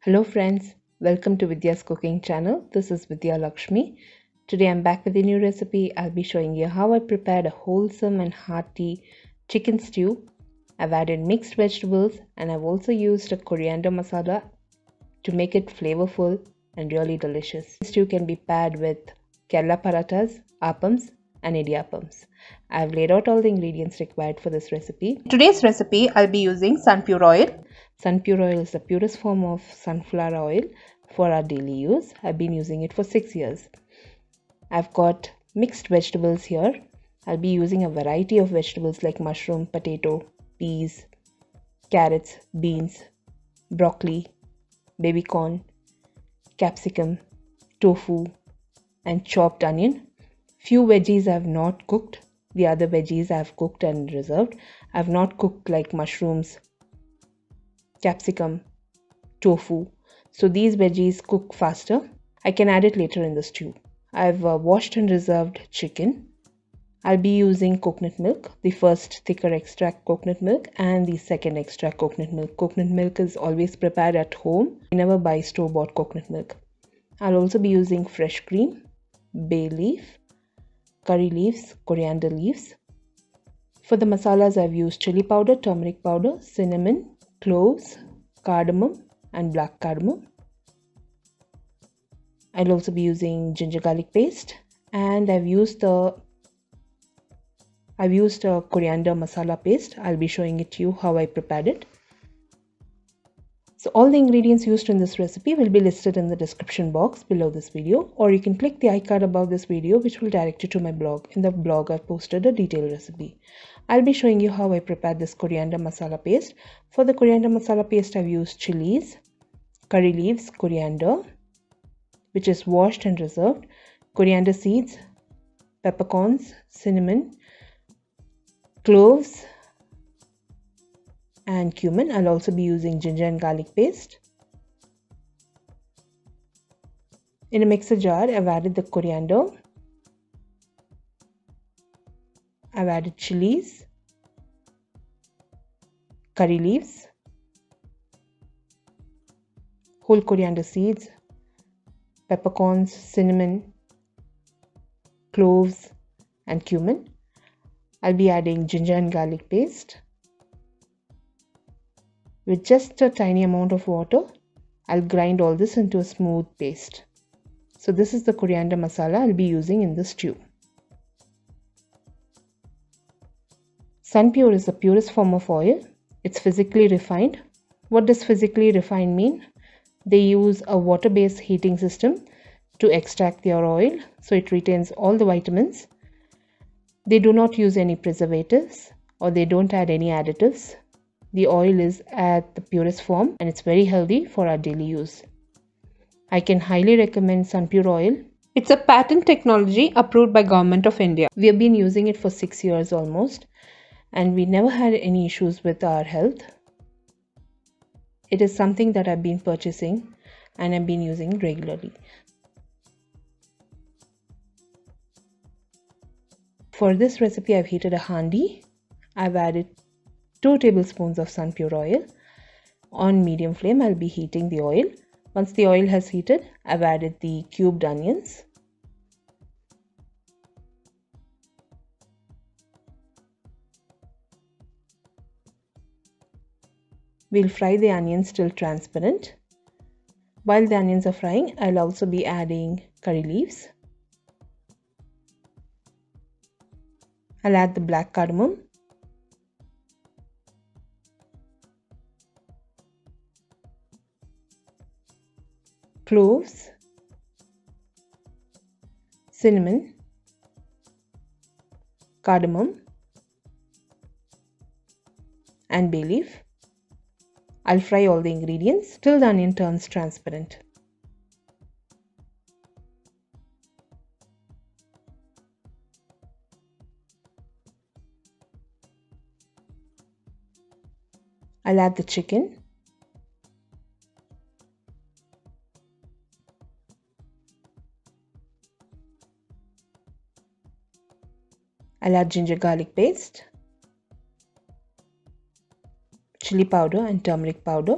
Hello friends, welcome to Vidyascooking channel. This is Vidya Lakshmi. Today I'm back with a new recipe. I'll be showing you how I prepared a wholesome and hearty chicken stew. I've added mixed vegetables and I've also used a coriander masala to make it flavorful and really delicious. This stew can be paired with Kerala parathas, appams and idiyappams. I've laid out all the ingredients required for this recipe. In today's recipe, I'll be using Sunpure oil. Sunpure oil is the purest form of sunflower oil for our daily use. I've been using it for 6 years. I've got mixed vegetables here. I'll be using a variety of vegetables like mushroom, potato, peas, carrots, beans, broccoli, babycorn, capsicum, tofu, and chopped onion. Few veggies I have not cooked. The other veggies I have cooked and reserved. I have not cooked like mushrooms, capsicum, tofu. So these veggies cook faster. I can add it later in the stew. I've washed and reserved chicken. I'll be using coconut milk, the first thicker extract coconut milk and the second extract coconut milk. Coconut milk is always prepared at home. I never buy store-bought coconut milk. I'll also be using fresh cream, bay leaf, curry leaves, coriander leaves. For the masalas, I've used chili powder, turmeric powder, cinnamon, cloves, cardamom and black cardamom. I'll also be using ginger garlic paste, and I've used a coriander masala paste. I'll be showing it to you how I prepared it. So all the ingredients used in this recipe will be listed in the description box below this video, or you can click the icon above this video which will direct you to my blog. In the blog I've posted a detailed recipe. I'll be showing you how I prepared this coriander masala paste. For the coriander masala paste I've used chilies, curry leaves, coriander which is washed and reserved, coriander seeds, peppercorns, cinnamon, cloves and cumin. I'll also be using ginger and garlic paste. In a mixer jar, I've added the coriander, I've added chilies, curry leaves, whole coriander seeds, peppercorns, cinnamon, cloves and cumin. I'll be adding ginger and garlic paste. With just a tiny amount of water, I'll grind all this into a smooth paste. So this is the coriander masala I'll be using in the stew. Sunpure is the purest form of oil. It's physically refined. What does physically refined mean? They use a water-based heating system to extract their oil, so it retains all the vitamins. They do not use any preservatives or they don't add any additives. The oil is at the purest form and it's very healthy for our daily use. I can highly recommend Sunpure oil. It's a patent technology approved by Govt of India. We have been using it for 6 years almost and we never had any issues with our health. It is something that I've been purchasing and I've been using regularly. For this recipe I've heated a handi. I've added 2 tablespoons of Sunpure oil. On medium flame I'll be heating the oil. Once the oil has heated, I've added the cubed onions. We'll fry the onions till transparent. While the onions are frying, I'll also be adding curry leaves. I'll add the black cardamom. Cloves, cinnamon, cardamom and bay leaf. I'll fry all the ingredients till the onion turns transparent. I'll add the chicken. I'll add ginger garlic paste, chili powder and turmeric powder.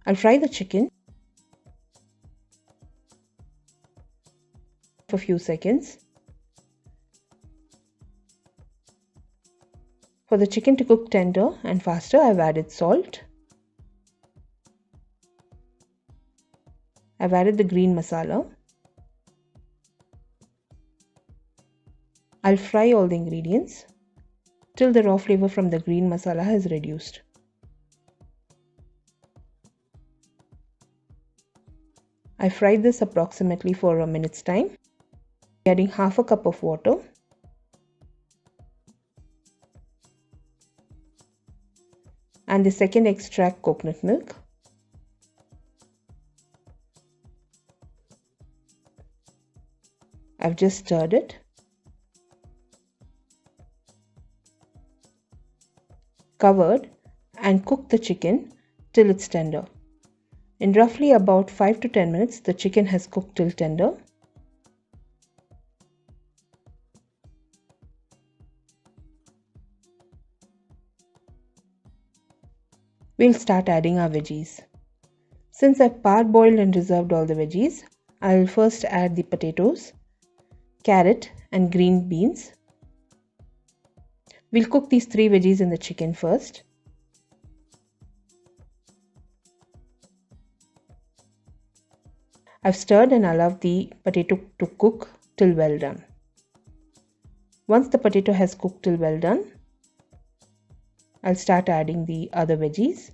I'll fry the chicken for a few seconds. For the chicken to cook tender and faster, I've added salt. I've added the green masala. I'll fry all the ingredients till the raw flavor from the green masala has reduced. I fried this approximately for a minute's time. Adding half a cup of water. And the second extract coconut milk. I've just stirred it. Covered and cooked the chicken till it's tender. In roughly about 5 to 10 minutes, the chicken has cooked till tender. We'll start adding our veggies. Since I've parboiled and reserved all the veggies, I'll first add the potatoes, carrot and green beans. We'll cook these 3 veggies in the chicken first. I've stirred and allowed the potato to cook till well done. Once the potato has cooked till well done, I'll start adding the other veggies.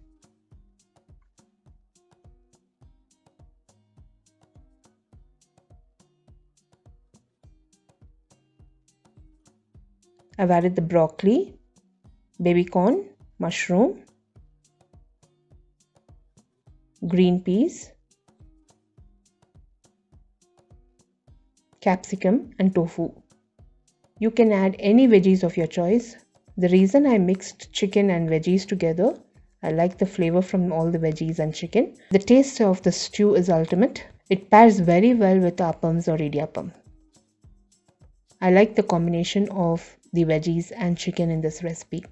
I've added the broccoli, babycorn, mushroom, green peas, capsicum and tofu. You can add any veggies of your choice. The reason I mixed chicken and veggies together, I like the flavor from all the veggies and chicken. The taste of the stew is ultimate. It pairs very well with appams or idiyappam. I like the combination of the veggies and chicken in this recipe.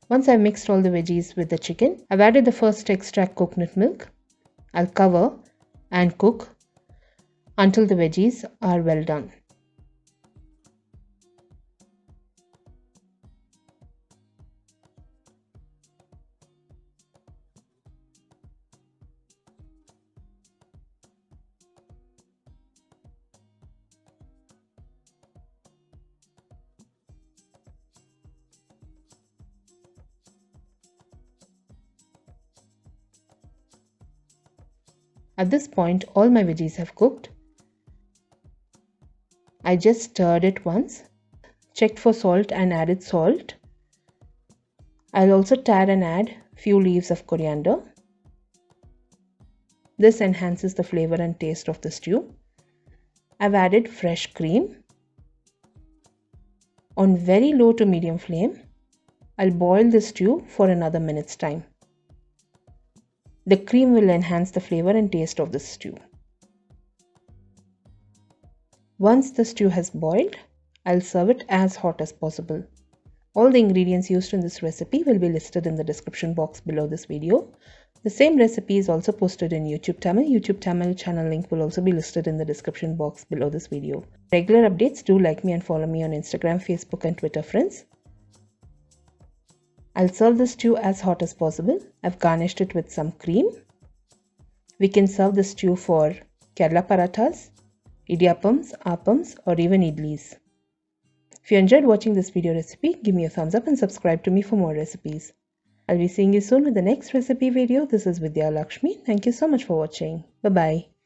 Once I've mixed all the veggies with the chicken, I've added the first extract coconut milk. I'll cover and cook until the veggies are well done. At this point, all my veggies have cooked. I just stirred it once, checked for salt and added salt. I'll also tare and add few leaves of coriander. This enhances the flavor and taste of the stew. I've added fresh cream. On very low to medium flame, I'll boil the stew for another minute's time. The cream will enhance the flavor and taste of the stew. Once the stew has boiled, I'll serve it as hot as possible. All the ingredients used in this recipe will be listed in the description box below this video. The same recipe is also posted in YouTube Tamil. YouTube Tamil channel link will also be listed in the description box below this video. For regular updates, do like me and follow me on Instagram, Facebook and Twitter, friends. I'll serve the stew as hot as possible. I've garnished it with some cream. We can serve the stew for Kerala parathas, idiyappams, appams or even idlis. If you enjoyed watching this video recipe, give me a thumbs up and subscribe to me for more recipes. I'll be seeing you soon with the next recipe video. This is Vidya Lakshmi. Thank you so much for watching. Bye-bye.